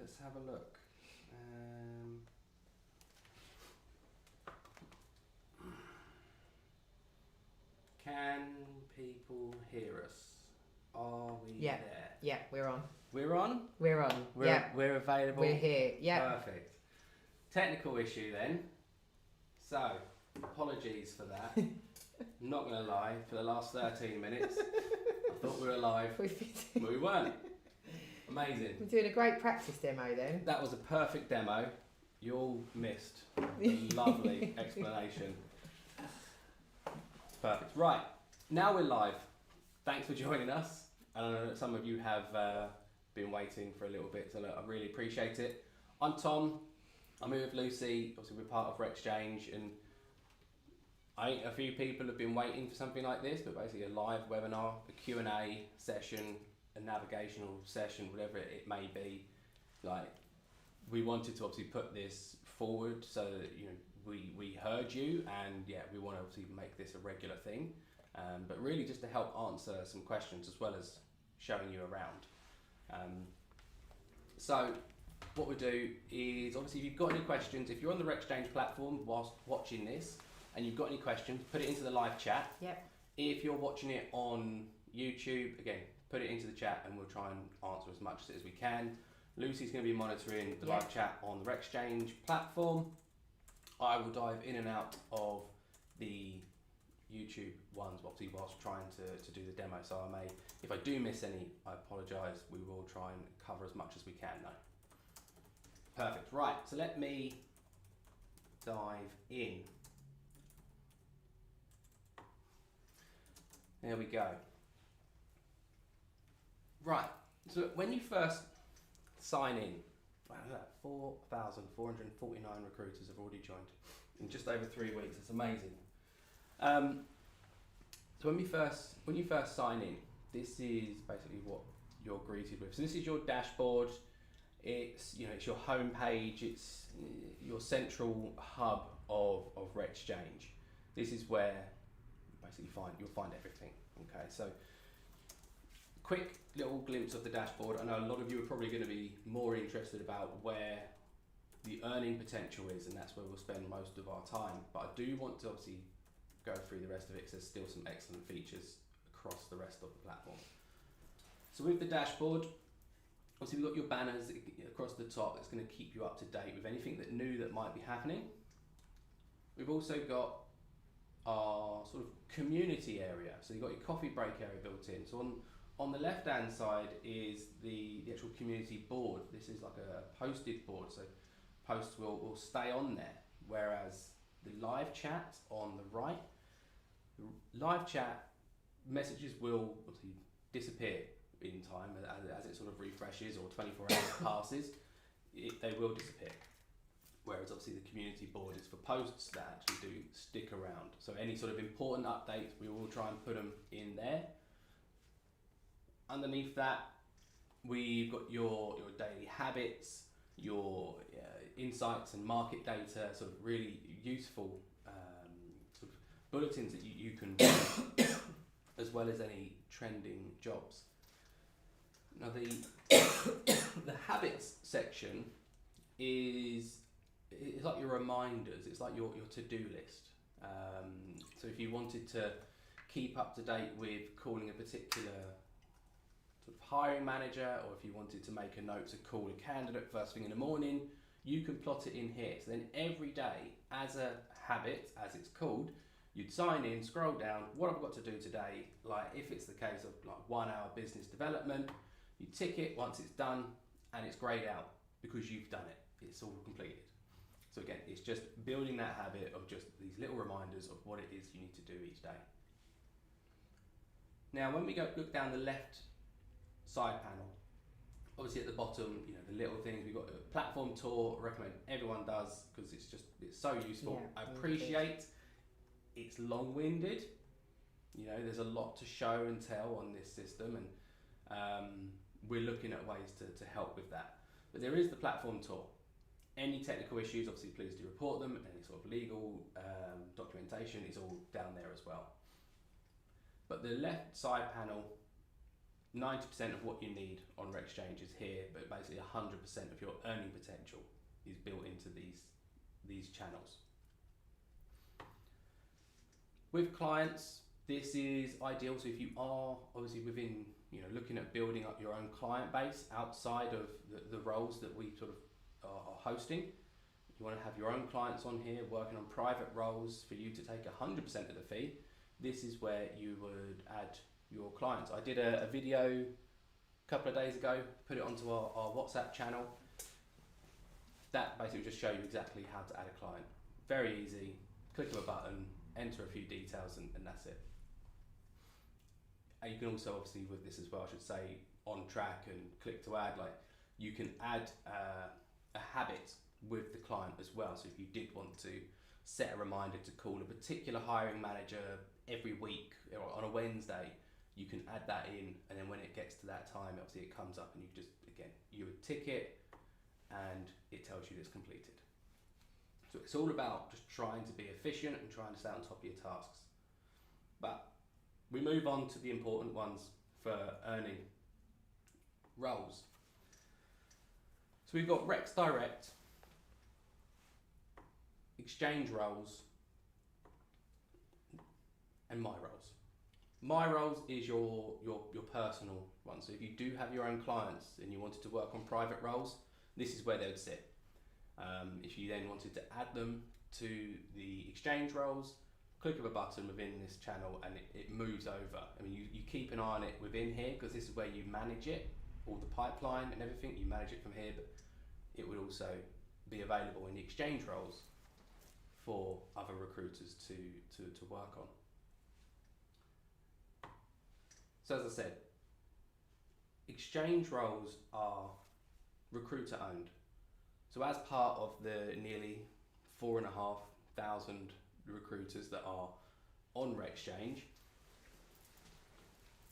let's have a look. Can people hear us? Are we there? Yeah, we're on. We're on? We're on. We're available. We're here. Yeah. Perfect. Technical issue then. So, apologies for that. I'm not going to lie, for the last 13 minutes, I thought we were live, but we weren't. Amazing. We're doing a great practice demo then. That was a perfect demo. You all missed a lovely explanation. Perfect. Right, now we're live. Thanks for joining us. I know that some of you have been waiting for a little bit, so look, I really appreciate it. I'm Tom. I'm here with Lucy. Obviously, we're part of RecXchange, and I think a few people have been waiting for something like this, but basically a live webinar, a Q&A session, a navigational session, whatever it may be. Like, we wanted to obviously put this forward so that, you know, we heard you, and yeah, we want to obviously make this a regular thing, but really just to help answer some questions as well as showing you around. So what we do is, obviously, if you've got any questions, if you're on the RecXchange platform whilst watching this and you've got any questions, put it into the live chat. Yep. If you're watching it on YouTube, again, put it into the chat and we'll try and answer as much as we can. Lucy's going to be monitoring the live chat on the RecXchange platform. I will dive in and out of the YouTube ones, obviously, whilst trying to do the demo. So I may, if I do miss any, I apologise. We will try and cover as much as we can though. Perfect. Right, so let me dive in. There we go. Right, so when you first sign in, wow, 4,449 recruiters have already joined in just over 3 weeks. It's amazing. So when you first sign in, this is basically what you're greeted with. So this is your dashboard. It's, you know, it's your home page. It's your central hub of RecXchange. This is where basically you'll find everything. Okay, so quick little glimpse of the dashboard. I know a lot of you are probably going to be more interested about where the earning potential is, and that's where we'll spend most of our time. But I do want to obviously go through the rest of it because there's still some excellent features across the rest of the platform. So with the dashboard, obviously we've got your banners across the top that's going to keep you up to date with anything that new that might be happening. We've also got our sort of community area. So you've got your coffee break area built in. So on the left hand side is the actual community board. This is like a posted board, so posts will stay on there, whereas the live chat on the right, the live chat messages will obviously disappear in time as it sort of refreshes or 24 hours passes. They will disappear. Whereas obviously the community board is for posts that actually do stick around. So any sort of important updates, we will try and put them in there. Underneath that, we've got your daily habits, your insights and market data, sort of really useful sort of bulletins that you can read, as well as any trending jobs. Now the habits section is, it's like your reminders, it's like your to-do list. So if you wanted to keep up to date with calling a particular sort of hiring manager, or if you wanted to make a note to call a candidate first thing in the morning, you can plot it in here. So then every day, as a habit, as it's called, you'd sign in, scroll down, what have I got to do today? Like if it's the case of like 1 hour business development, you tick it once it's done and it's grayed out because you've done it. It's all completed. So again, it's just building that habit of just these little reminders of what it is you need to do each day. Now, when we look down the left side panel, obviously at the bottom, you know, the little things, we've got a platform tour. I recommend everyone does because it's so useful. Yeah, I appreciate it's long-winded. You know, there's a lot to show and tell on this system, and we're looking at ways to help with that. But there is the platform tour. Any technical issues, obviously, please do report them. Any sort of legal documentation is all down there as well. But the left side panel, 90% of what you need on RecXchange is here, but basically 100% of your earning potential is built into these channels. With clients, this is ideal. So if you are obviously within, looking at building up your own client base outside of the roles that we sort of are hosting, you want to have your own clients on here working on private roles for you to take 100% of the fee. This is where you would add your clients. I did a video a couple of days ago, put it onto our WhatsApp channel. That basically just show you exactly how to add a client. Very easy, click of a button, enter a few details and that's it. And you can also obviously with this as well, I should say, on track and click to add, like you can add a habit with the client as well. So if you did want to set a reminder to call a particular hiring manager every week or on a Wednesday, you can add that in, and then when it gets to that time, obviously it comes up and you just, again, you would tick it and it tells you it's completed. So it's all about just trying to be efficient and trying to stay on top of your tasks. But we move on to the important ones for earning roles. So we've got Recs Direct, Xchange roles, and My roles. My roles is your personal one. So if you do have your own clients and you wanted to work on private roles, this is where they would sit. If you then wanted to add them to the Xchange roles, click of a button within this channel and it moves over. I mean, you keep an eye on it within here because this is where you manage it, all the pipeline and everything, you manage it from here, but it would also be available in the Xchange roles for other recruiters to work on. So as I said, Xchange roles are recruiter owned. So as part of the nearly 4,500 recruiters that are on RecXchange,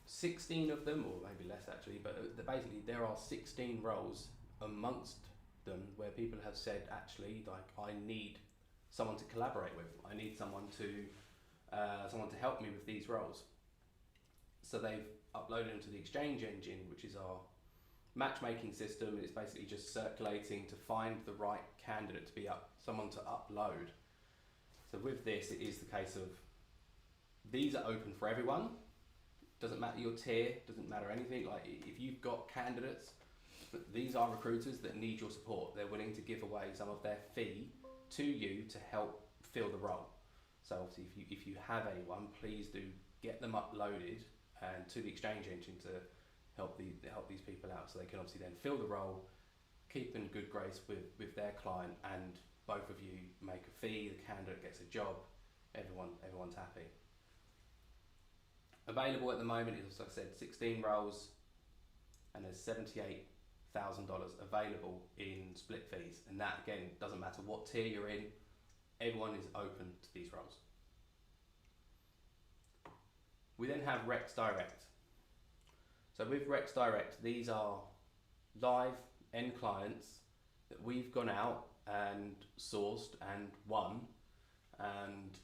16 of them, or maybe less actually, but basically there are 16 roles amongst them where people have said, actually, like, I need someone to collaborate with. I need someone to help me with these roles. So they've uploaded them to the Xchange engine, which is our matchmaking system. It's basically just circulating to find the right candidate to be someone to upload. So with this, it is the case of these are open for everyone. Doesn't matter your tier, doesn't matter anything. Like if you've got candidates, but these are recruiters that need your support. They're willing to give away some of their fee to you to help fill the role. So obviously, if you have anyone, please do get them uploaded and to the Xchange engine to help these people out, so they can obviously then fill the role, keep in good grace with their client, and both of you make a fee. The candidate gets a job. Everyone's happy. Available at the moment is, like I said, 16 roles, and there's $78,000 available in split fees. And that again doesn't matter what tier you're in. Everyone is open to these roles. We then have Recs Direct. So with Recs Direct, these are live end clients that we've gone out and sourced and won, and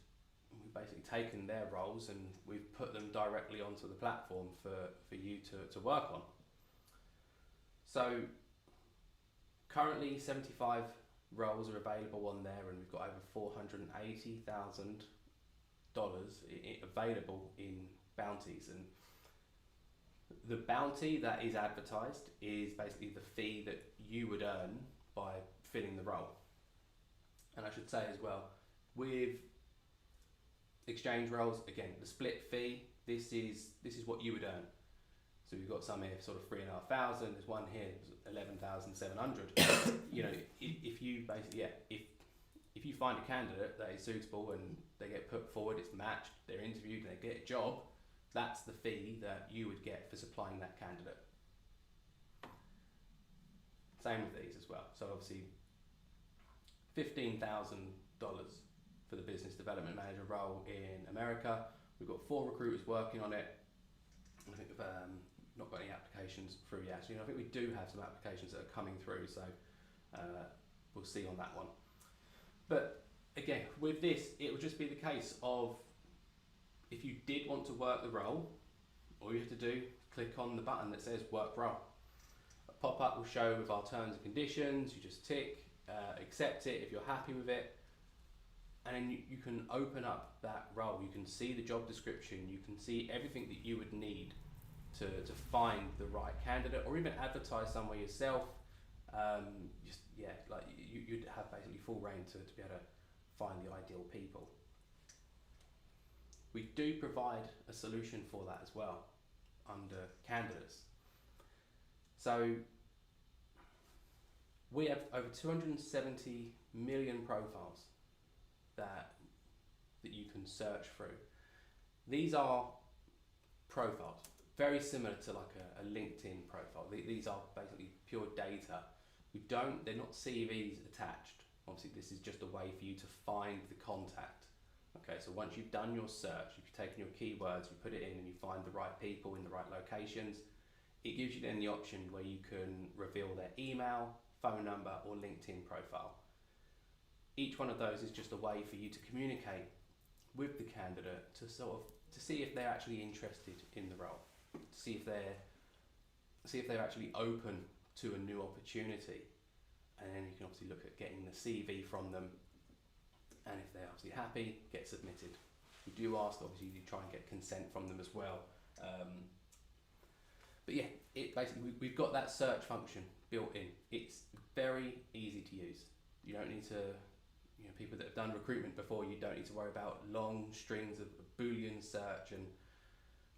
we've basically taken their roles and we've put them directly onto the platform for you to work on. So currently 75 roles are available on there, and we've got over $480,000 available in bounties. And the bounty that is advertised is basically the fee that you would earn by filling the role. And I should say as well, with Xchange roles, again, the split fee, this is what you would earn. So we've got some here sort of 3,500. There's one here 11,700. You know, if you basically if you find a candidate that is suitable and they get put forward, it's matched, they're interviewed, and they get a job, that's the fee that you would get for supplying that candidate. Same with these as well. So obviously $15,000 for the business development manager role in America. We've got 4 recruiters working on it. I think we've not got any applications through yet. So, I think we do have some applications that are coming through, so we'll see on that one. But again, with this, it will just be the case of, if you did want to work the role, all you have to do is click on the button that says work role. A pop-up will show with our terms and conditions. You just tick, accept it if you're happy with it, and then you can open up that role. You can see the job description, you can see everything that you would need to find the right candidate, or even advertise somewhere yourself. You'd have basically full reign to be able to find the ideal people. We do provide a solution for that as well under candidates. So we have over 270 million profiles that you can search through. These are profiles, very similar to like a LinkedIn profile. These are basically pure data. They're not CVs attached. Obviously, this is just a way for you to find the contact. Okay, so once you've done your search, if you've taken your keywords, you put it in and you find the right people in the right locations, it gives you then the option where you can reveal their email, phone number, or LinkedIn profile. Each one of those is just a way for you to communicate with the candidate to see if they're actually interested in the role, to see if they're actually open to a new opportunity, and then you can obviously look at getting the CV from them, and if they're obviously happy, get submitted. We do ask, obviously, you try and get consent from them as well. But yeah, we've got that search function built in. It's very easy to use. You don't need to, people that have done recruitment before, you don't need to worry about long strings of Boolean search and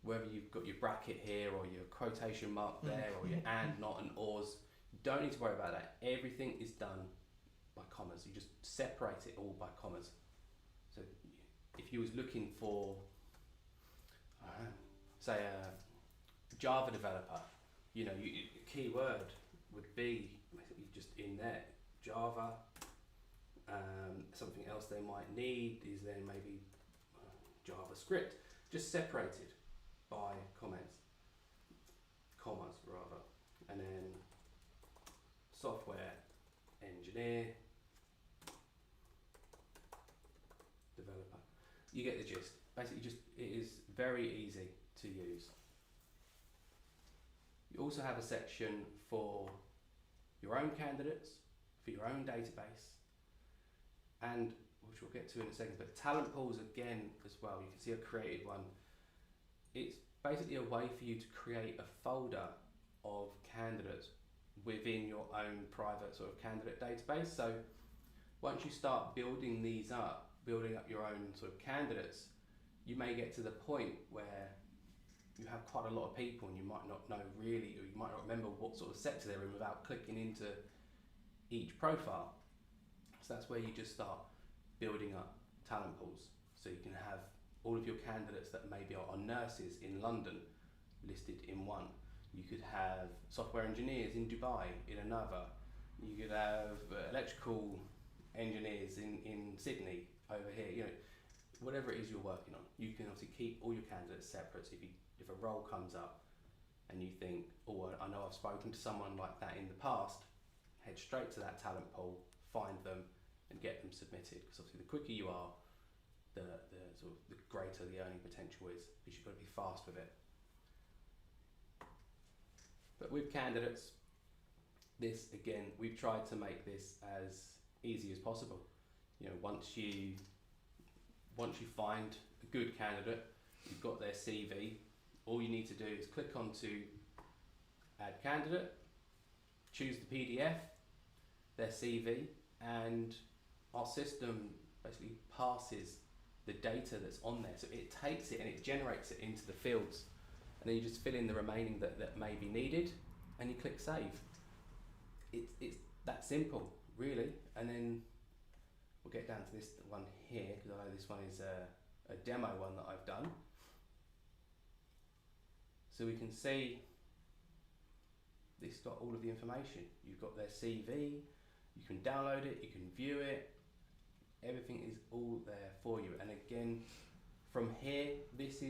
whether you've got your bracket here or your quotation mark there or your and, not, and ors. You don't need to worry about that. Everything is done by commas. You just separate it all by commas. So if you was looking for, say a Java developer, your keyword would be basically just in there, Java. Something else they might need is then maybe JavaScript, just separated by commas rather, and then software engineer, developer. You get the gist. Basically, it is very easy to use. You also have a section for your own candidates, for your own database, and which we'll get to in a second, but talent pools again as well. You can see I've created one. It's basically a way for you to create a folder of candidates within your own private sort of candidate database. So once you start building up your own sort of candidates, you may get to the point where you have quite a lot of people and you might not know really, or you might not remember what sort of sector they're in without clicking into each profile. So that's where you just start building up talent pools. So you can have all of your candidates that maybe are nurses in London listed in one. You could have software engineers in Dubai in another. You could have electrical engineers in Sydney over here. Whatever it is you're working on, you can obviously keep all your candidates separate. So if a role comes up and you think, oh, I know I've spoken to someone like that in the past, head straight to that talent pool, find them and get them submitted, because obviously the quicker you are, the greater the earning potential is, because you've got to be fast with it. But with candidates, this again, we've tried to make this as easy as possible. Once you find a good candidate, you've got their CV, all you need to do is click onto add candidate, choose the PDF, their CV, and our system basically passes the data that's on there. So it takes it and it generates it into the fields, and then you just fill in the remaining that may be needed, and you click save. It's that simple, really. And then we'll get down to this one here, because I know this one is a demo one that I've done. So we can see this got all of the information. You've got their CV, you can download it, you can view it, everything is all there for you. And again, from here, this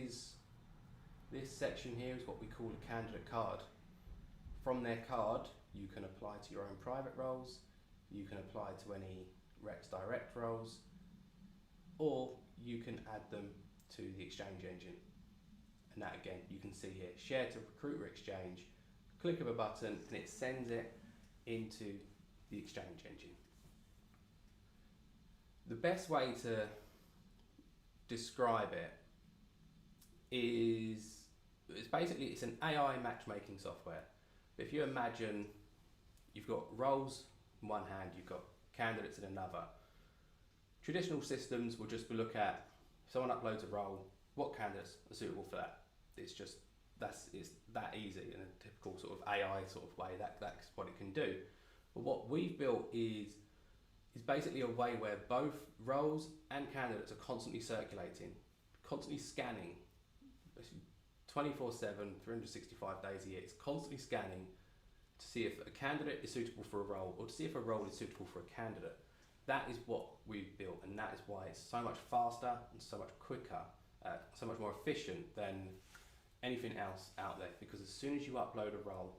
section here is what we call a candidate card. From their card, you can apply to your own private roles, you can apply to any RecX direct roles, or you can add them to the Xchange engine. And that again, you can see here, share to recruiter Xchange, click of a button, and it sends it into the Xchange engine. The best way to describe it is, it's an AI matchmaking software. If you imagine you've got roles in one hand, you've got candidates in another. Traditional systems will just look at, if someone uploads a role, what candidates are suitable for that. It's that easy in a typical sort of AI sort of way. That's what it can do. But what we've built is basically a way where both roles and candidates are constantly circulating, constantly scanning, 24/7, 365 days a year. It's constantly scanning to see if a candidate is suitable for a role or to see if a role is suitable for a candidate. That is what we've built, and that is why it's so much faster and so much quicker, so much more efficient than anything else out there. Because as soon as you upload a role,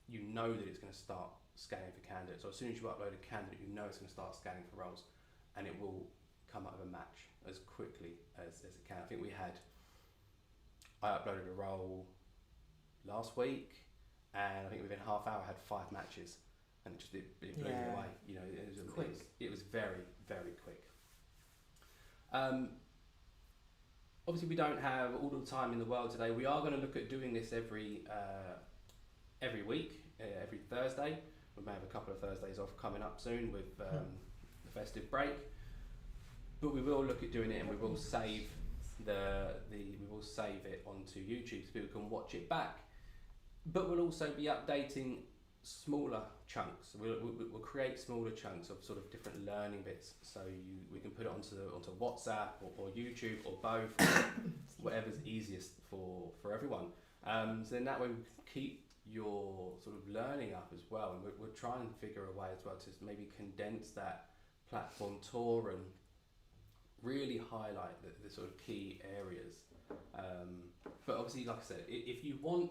you know that it's going to start scanning for candidates, or as soon as you upload a candidate, you know it's going to start scanning for roles, and it will come up with a match as quickly as it can. I think I uploaded a role last week, and I think within half hour I had 5 matches, and it blew me away. You know, it was very, very quick. Obviously, we don't have all the time in the world today. We are going to look at doing this every week, every Thursday. We may have a couple of Thursdays off coming up soon with the festive break, but we will look at doing it, and we will save it onto YouTube so people can watch it back. But we'll also be updating smaller chunks. We'll create smaller chunks of sort of different learning bits, so we can put it onto WhatsApp or YouTube or both, whatever's easiest for everyone. So then that way we can keep your sort of learning up as well, and we'll try and figure a way as well to maybe condense that platform tour and really highlight the sort of key areas. But obviously, like I said, if you want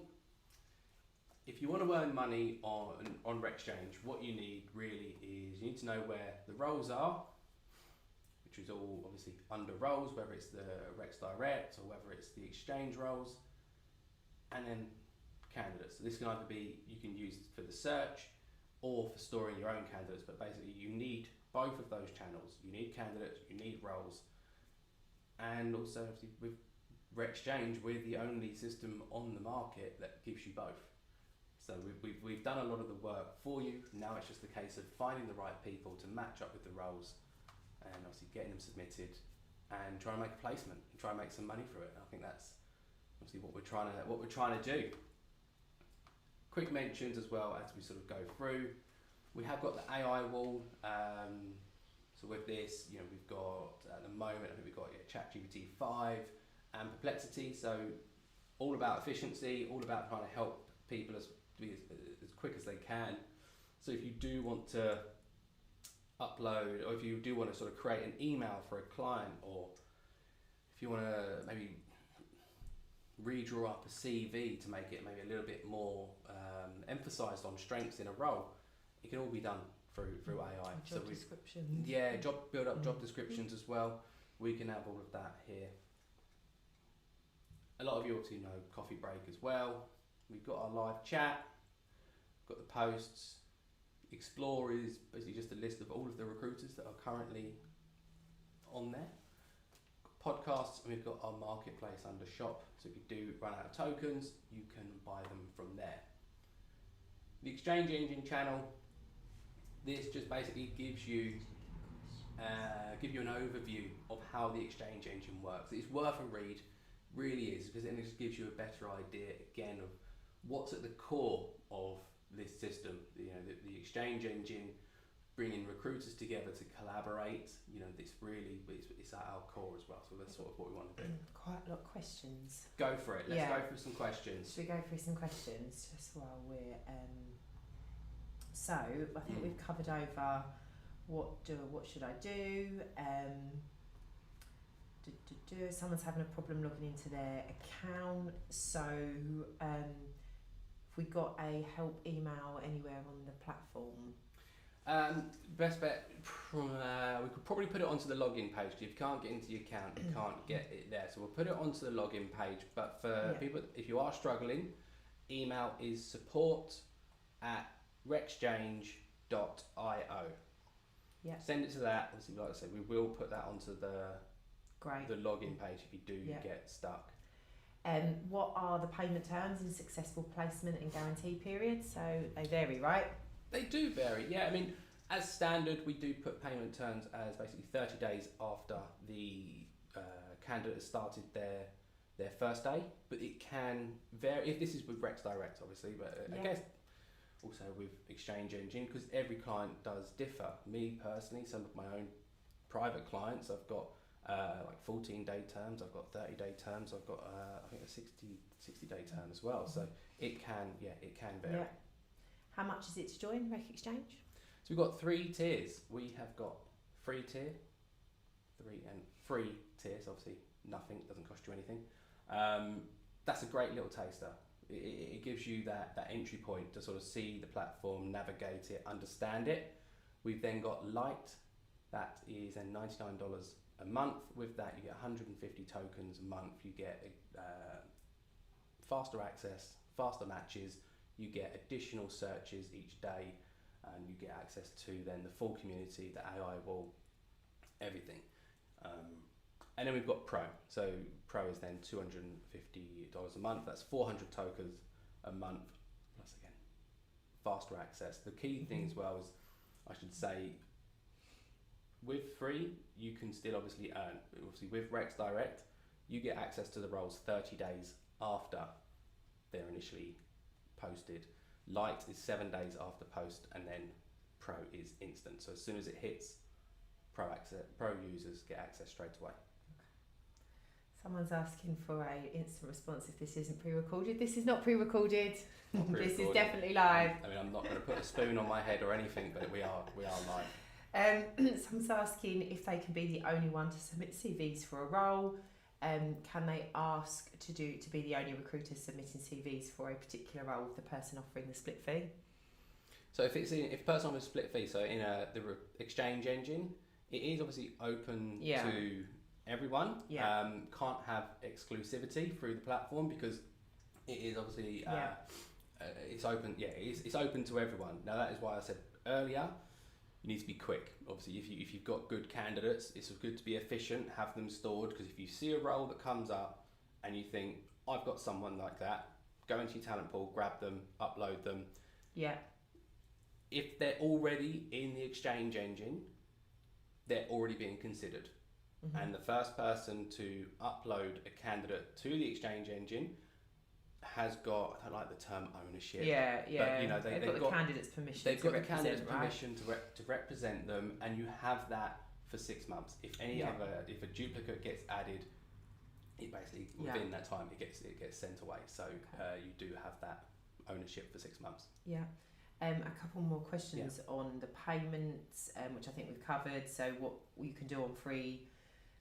to earn money on RecXchange, what you need really is you need to know where the roles are, which is all obviously under roles, whether it's the Recs Direct or whether it's the Xchange roles, and then candidates. So this can either be, you can use for the search or for storing your own candidates, but basically you need both of those channels. You need candidates, you need roles, and also obviously with RecXchange, we're the only system on the market that gives you both. So we've done a lot of the work for you. Now it's just a case of finding the right people to match up with the roles, and obviously getting them submitted and trying to make a placement and try and make some money through it. I think that's obviously what we're trying to do. Quick mentions as well as we sort of go through. We have got the AI wall. So with this, you know, we've got at the moment, I think we've got ChatGPT 5 and Perplexity. So all about efficiency, all about trying to help people be as quick as they can. So if you do want to upload, or if you do want to sort of create an email for a client, or if you want to maybe redraw up a CV to make it maybe a little bit more emphasised on strengths in a role, it can all be done through AI. Job descriptions. Build up job descriptions as well. We can have all of that here. A lot of you obviously know Coffee Break as well. We've got our live chat, got the posts. Explore is basically just a list of all of the recruiters that are currently on there. Podcasts, and we've got our marketplace under shop. So if you do run out of tokens, you can buy them from there. The Xchange engine channel, this just basically gives you an overview of how the Xchange engine works. It's worth a read, really is, because it just gives you a better idea again of what's at the core of this system. You know, the Xchange engine, bringing recruiters together to collaborate. You know, it's at our core as well. So that's sort of what we want to do. Quite a lot of questions. Go for it. Let's go through some questions. Should we go through some questions just while we're so I think we've covered over what should I do? Someone's having a problem logging into their account, so if we got a help email anywhere on the platform. Best bet, we could probably put it onto the login page. If you can't get into your account, you can't get it there. So we'll put it onto the login page. But for people, if you are struggling, email is support@RecXchange.io. Yeah. Send it to that. Obviously, like I said, we will put that onto the login page if you do get stuck. What are the payment terms in successful placement and guarantee periods? So they vary, right? They do vary, yeah. I mean, as standard, we do put payment terms as basically 30 days after the candidate has started their first day, but it can vary. If this is with Rex Direct, obviously, but I guess also with Exchange Engine, because every client does differ. Me personally, some of my own private clients, I've got like 14-day terms, I've got 30-day terms, I've got I think a 60-day term as well. So it can vary. Yeah. How much is it to join RecXchange? So we've got 3 tiers. We have got free tier, 3 and free tiers. Obviously, nothing, doesn't cost you anything. That's a great little taster. It gives you that entry point to sort of see the platform, navigate it, understand it. We've then got Lite. That is $99 a month. With that, you get 150 tokens a month. You get faster access, faster matches. You get additional searches each day, and you get access to then the full community, the AI wall, everything. And then we've got Pro. So Pro is then $250 a month. That's 400 tokens a month, plus again, faster access. The key thing as well is, I should say, with free, you can still obviously earn. Obviously with Rex Direct, you get access to the roles 30 days after they're initially posted. Lite is 7 days after post, and then Pro is instant. So as soon as it hits, Pro users get access straight away. Someone's asking for a instant response if this isn't pre-recorded. This is not pre-recorded. This is definitely live. I mean, I'm not going to put a spoon on my head or anything, but we are live. Someone's asking if they can be the only one to submit CVs for a role. Can they ask to be the only recruiter submitting CVs for a particular role with the person offering the split fee? So if person offers split fee, so in the Exchange Engine, it is obviously open to everyone. Can't have exclusivity through the platform because it is obviously it's open. It's open to everyone. Now that is why I said earlier, you need to be quick. Obviously, if you've got good candidates, it's good to be efficient, have them stored, because if you see a role that comes up and you think, I've got someone like that, go into your talent pool, grab them, upload them. Yeah. If they're already in the Exchange Engine, they're already being considered. Mm-hmm. And the first person to upload a candidate to the Exchange Engine has got, I don't like the term ownership. But, you know, they've got the candidate's permission. They've got the candidate's permission to represent them, and you have that for 6 months. If if a duplicate gets added, it basically within that time it gets sent away. So you do have that ownership for 6 months. Yeah. A couple more questions on the payments, which I think we've covered. So what you can do on free,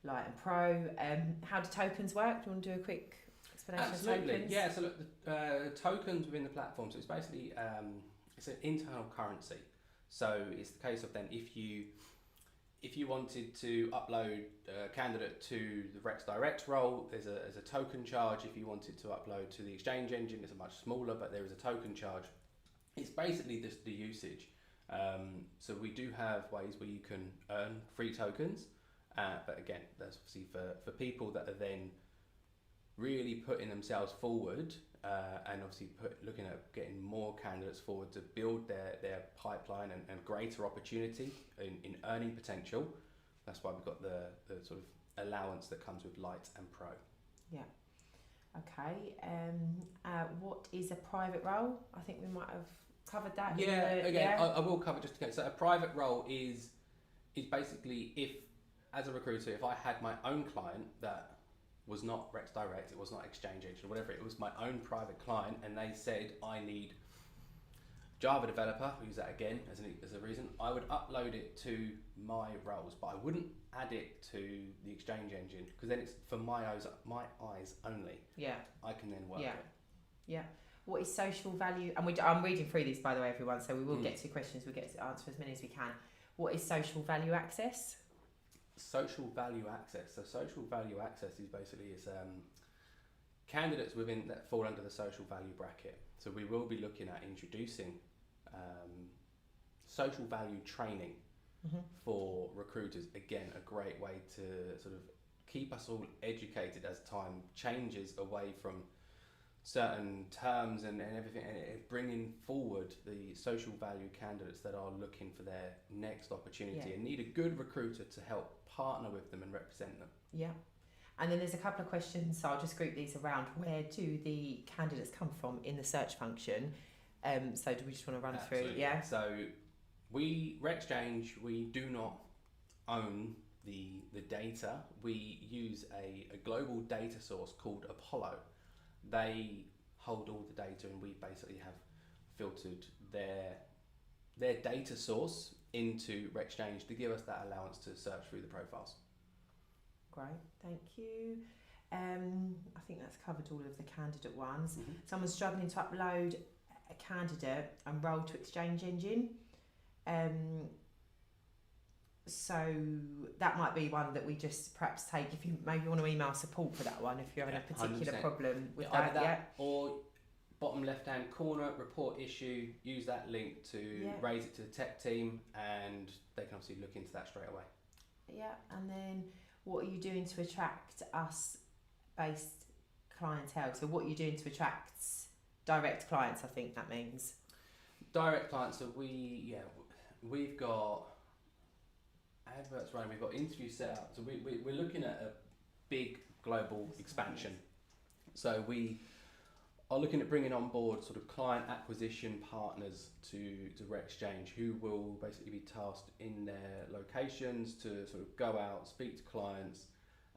Lite and Pro. How do tokens work? Do you want to do a quick explanation of tokens? Yeah, so look, the tokens within the platform, so it's basically it's an internal currency. So it's the case of then if you wanted to upload a candidate to the Rex Direct role, there's a token charge. If you wanted to upload to the Exchange Engine, it's a much smaller, but there is a token charge. It's basically just the usage. So we do have ways where you can earn free tokens, but again, that's obviously for people that are then really putting themselves forward and obviously looking at getting more candidates forward to build their pipeline and greater opportunity in earning potential. That's why we've got the sort of allowance that comes with Lite and Pro. Yeah. Okay. What is a private role? I think we might have covered that. I will cover just again. So a private role is basically if, as a recruiter, if I had my own client that was not Rex Direct, it was not Exchange Engine or whatever, it was my own private client, and they said I need Java developer, we use that again as a reason, I would upload it to my roles, but I wouldn't add it to the Exchange Engine because then it's for my eyes only. Yeah. I can then work it. Yeah. What is social value? And I'm reading through these, by the way, everyone, so we will get to questions, we'll get to answer as many as we can. What is social value access? Social value access. So social value access is basically candidates within that fall under the social value bracket. So we will be looking at introducing social value training for recruiters. Again, a great way to sort of keep us all educated as time changes away from certain terms and everything, and bringing forward the social value candidates that are looking for their next opportunity and need a good recruiter to help partner with them and represent them. Yeah. And then there's a couple of questions, so I'll just group these around. Where do the candidates come from in the search function? So do we just want to run through? Yeah. So RecXchange, we do not own the data. We use a global data source called Apollo. They hold all the data, and we basically have filtered their data source into RecXchange to give us that allowance to search through the profiles. Great, thank you. I think that's covered all of the candidate ones. Someone's struggling to upload a candidate and roll to Xchange engine. So that might be one that we just perhaps take, if you maybe want to email support for that one, if you're having a particular 100%. problem with Either that. Or bottom left hand corner, report issue, use that link to raise it to the tech team, and they can obviously look into that straight away. Yeah, and then what are you doing to attract us based clientele? So what are you doing to attract direct clients, I think that means. Direct clients, so we've got adverts running, we've got interviews set up, so we're looking at a big global expansion. So we are looking at bringing on board sort of client acquisition partners to RecXchange, who will basically be tasked in their locations to sort of go out, speak to clients,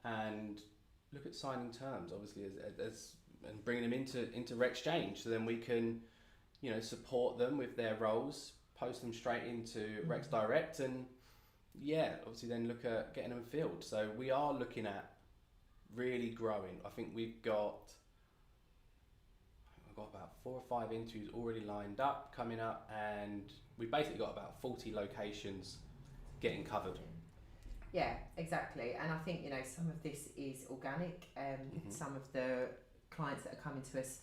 and look at signing terms, obviously, as and bringing them into RecXchange, so then we can, support them with their roles, post them straight into Recs Direct, and obviously then look at getting them filled. So we are looking at really growing. I think we've got about 4 or 5 interviews already lined up, coming up, and we've basically got about 40 locations getting covered. Yeah, exactly. And I think, some of this is organic. Some of the clients that are coming to us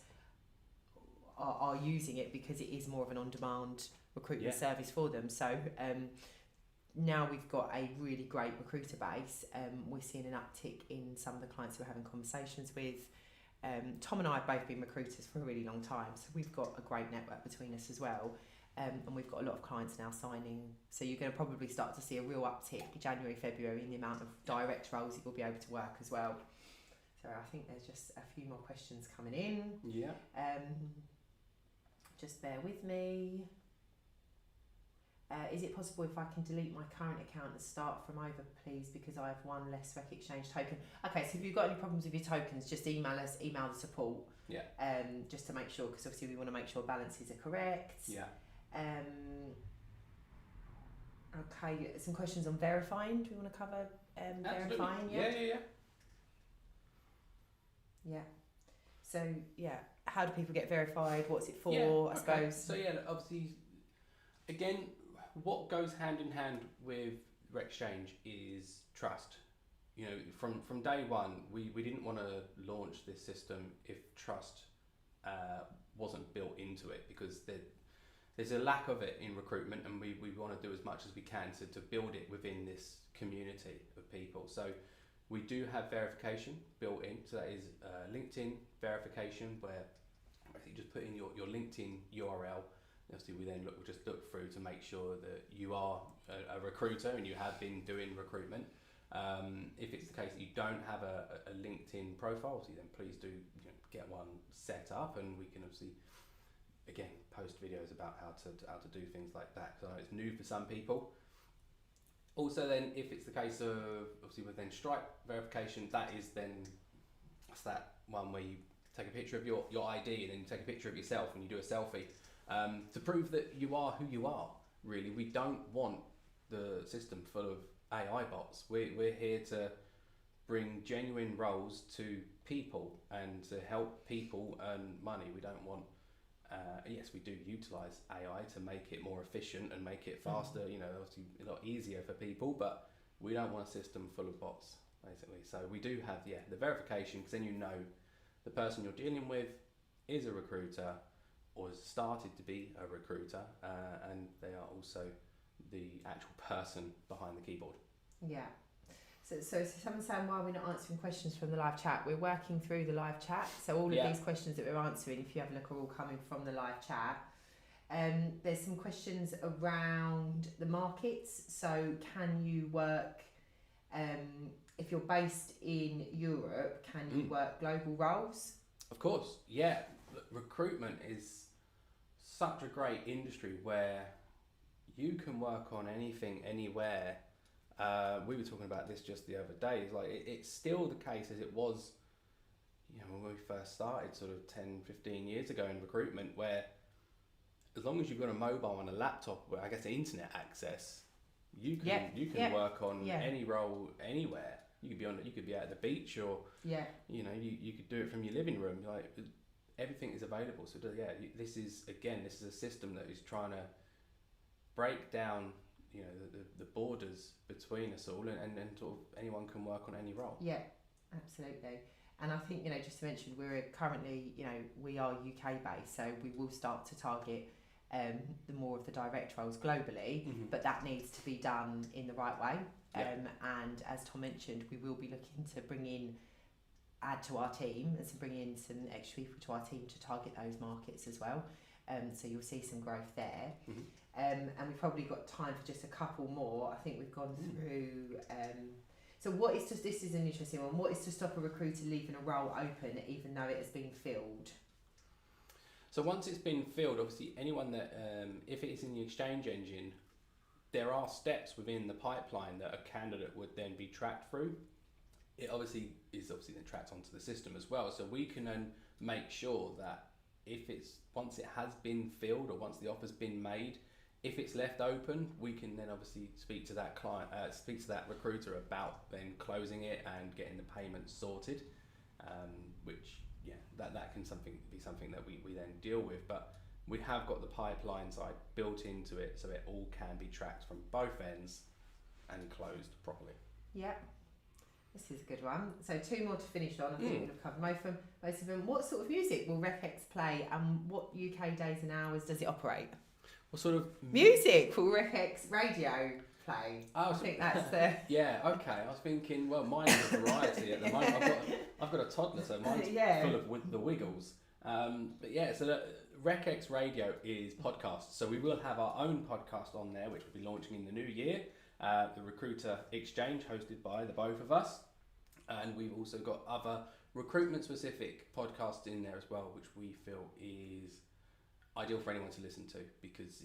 are using it because it is more of an on-demand recruitment service for them. So now we've got a really great recruiter base. We're seeing an uptick in some of the clients we're having conversations with. Tom and I have both been recruiters for a really long time, so we've got a great network between us as well. And we've got a lot of clients now signing. So you're going to probably start to see a real uptick January, February in the amount of direct roles that you'll be able to work as well. So I think there's just a few more questions coming in. Yeah. Just bear with me. Is it possible if I can delete my current account and start from over, please, because I have one less RecXchange token? Okay, so if you've got any problems with your tokens, just email the support. Yeah. Just to make sure, because obviously we want to make sure balances are correct. Yeah. Okay, some questions on verifying. Do we want to cover verifying? Yeah. So how do people get verified? What's it for? I suppose. So obviously, again, what goes hand in hand with RecXchange is trust. From day one, we didn't want to launch this system if trust wasn't built into it, because there's a lack of it in recruitment, and we want to do as much as we can to build it within this community of people. So we do have verification built in. So that is LinkedIn verification, where basically just put in your LinkedIn URL. Obviously, we then look through to make sure that you are a recruiter and you have been doing recruitment. If it's the case that you don't have a LinkedIn profile, then please do get one set up, and we can obviously again post videos about how to do things like that, because I know it's new for some people. Also, then if it's the case of obviously with then Stripe verification, that's that one where you take a picture of your ID, and then you take a picture of yourself and you do a selfie. To prove that you are who you are, really. We don't want the system full of AI bots. We're here to bring genuine roles to people and to help people earn money. We don't want Yes, we do utilise AI to make it more efficient and make it faster, obviously a lot easier for people, but we don't want a system full of bots, basically. So we do have, the verification, because then the person you're dealing with is a recruiter or has started to be a recruiter, and they are also the actual person behind the keyboard. Yeah. So someone's saying why we're not answering questions from the live chat. We're working through the live chat. So all of these questions that we're answering, if you have a look, are all coming from the live chat. There's some questions around the markets. So can you work, if you're based in Europe, can you work global roles? Of course, yeah. Recruitment is such a great industry where you can work on anything, anywhere. We were talking about this just the other day. It's still the case as it was, when we first started sort of 10, 15 years ago in recruitment, where as long as you've got a mobile and a laptop, where I guess internet access, you can work on any role anywhere. You could be at the beach, or you could do it from your living room. Everything is available. So this is a system that is trying to break down the borders between us all, and sort of anyone can work on any role. Yeah, absolutely. And I think, just to mention, we're currently, we are UK based, so we will start to target the more of the direct roles globally, but that needs to be done in the right way. And as Tom mentioned, we will be looking to add to our team and to bring in some extra people to our team to target those markets as well. So you'll see some growth there. And we've probably got time for just a couple more. I think we've gone through. So this is an interesting one. What is to stop a recruiter leaving a role open even though it has been filled? So once it's been filled, obviously anyone that, if it is in the Xchange engine, there are steps within the pipeline that a candidate would then be tracked through. It obviously then tracked onto the system as well. So we can then make sure that once it has been filled, or once the offer's been made, if it's left open, we can then obviously speak to that client, speak to that recruiter about then closing it and getting the payment sorted, which that can be something that we then deal with. But we have got the pipeline side built into it, so it all can be tracked from both ends and closed properly. Yeah, this is a good one. So 2 more to finish on. I think we've covered most of them. What sort of music will RecX play, and what UK days and hours does it operate? What sort of music will RecX radio play? I think that's the... Yeah, okay. I was thinking, well, mine's a variety at the moment. I've got a toddler, so mine's full of the Wiggles. So the RecX radio is podcasts. So we will have our own podcast on there, which will be launching in the new year. The Recruiter Xchange, hosted by the both of us. And we've also got other recruitment-specific podcasts in there as well, which we feel is ideal for anyone to listen to, because it's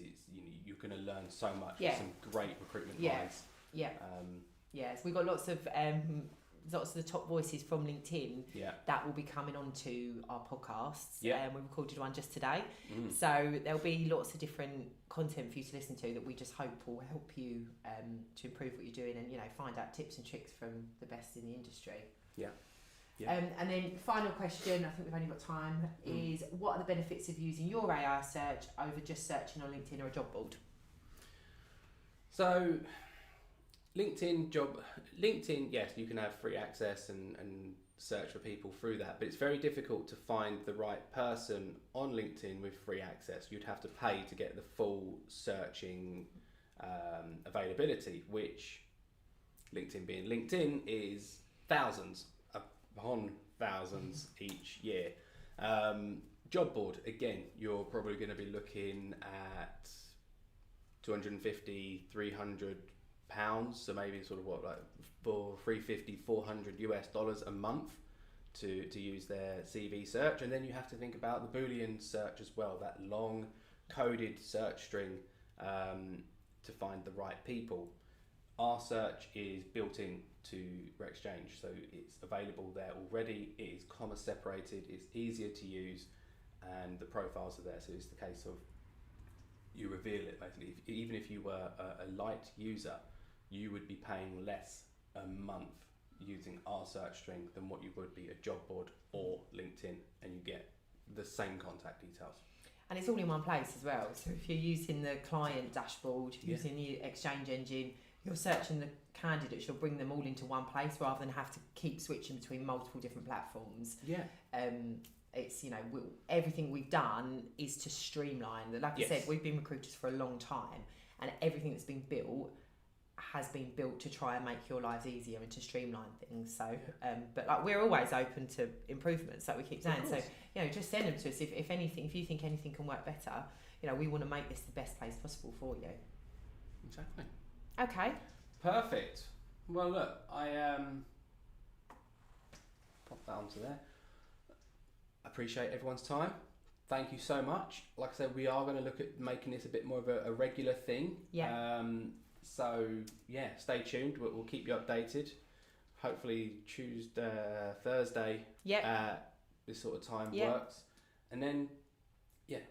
you're going to learn so much with some great recruitment guides. So we've got lots of the top voices from LinkedIn that will be coming onto our podcasts. We recorded one just today, so there'll be lots of different content for you to listen to that we just hope will help you to improve what you're doing, and find out tips and tricks from the best in the industry. And then final question, I think we've only got time, is what are the benefits of using your AI search over just searching on LinkedIn or a job board? So LinkedIn, yes, you can have free access and search for people through that, but it's very difficult to find the right person on LinkedIn with free access. You'd have to pay to get the full searching availability, which LinkedIn being LinkedIn is thousands upon thousands each year. Job board, again, you're probably going to be looking at 250, 300 pounds, so maybe sort of for $350-400 a month to use their CV search. And then you have to think about the Boolean search as well, that long coded search string to find the right people. Our search is built in to RecXchange, so it's available there already. It is comma separated, it's easier to use, and the profiles are there. So it's the case of you reveal it basically. Even if you were a light user, you would be paying less a month using our search string than what you would be a job board or LinkedIn, and you get the same contact details. And it's all in one place as well. So if you're using the client dashboard, using the Xchange engine, you're searching the candidates, you'll bring them all into one place rather than have to keep switching between multiple different platforms. It's, you know, everything we've done is to streamline. Like I said, we've been recruiters for a long time, and everything that's been built has been built to try and make your lives easier and to streamline things. So but like, we're always open to improvements, like we keep saying. So, you know, just send them to us if you think anything can work better. You know, we want to make this the best place possible for you. Exactly. Okay, perfect. Well, look, I pop that onto there. Appreciate everyone's time. Thank you so much. Like I said, we are going to look at making this a bit more of a regular thing. So yeah, stay tuned. We'll keep you updated. Hopefully Tuesday, Thursday, this sort of time works. And then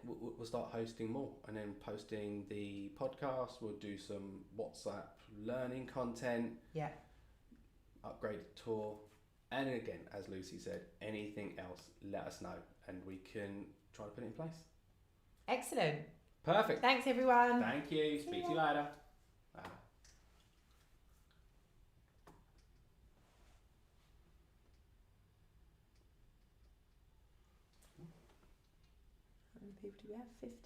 we'll start hosting more, and then posting the podcast. We'll do some WhatsApp learning content. Upgraded tour. And again, as Lucy said, anything else, let us know, and we can try to put it in place. Excellent. Perfect. Thanks, everyone. Thank you. Speak to you later. Bye. How many people do we have? 50.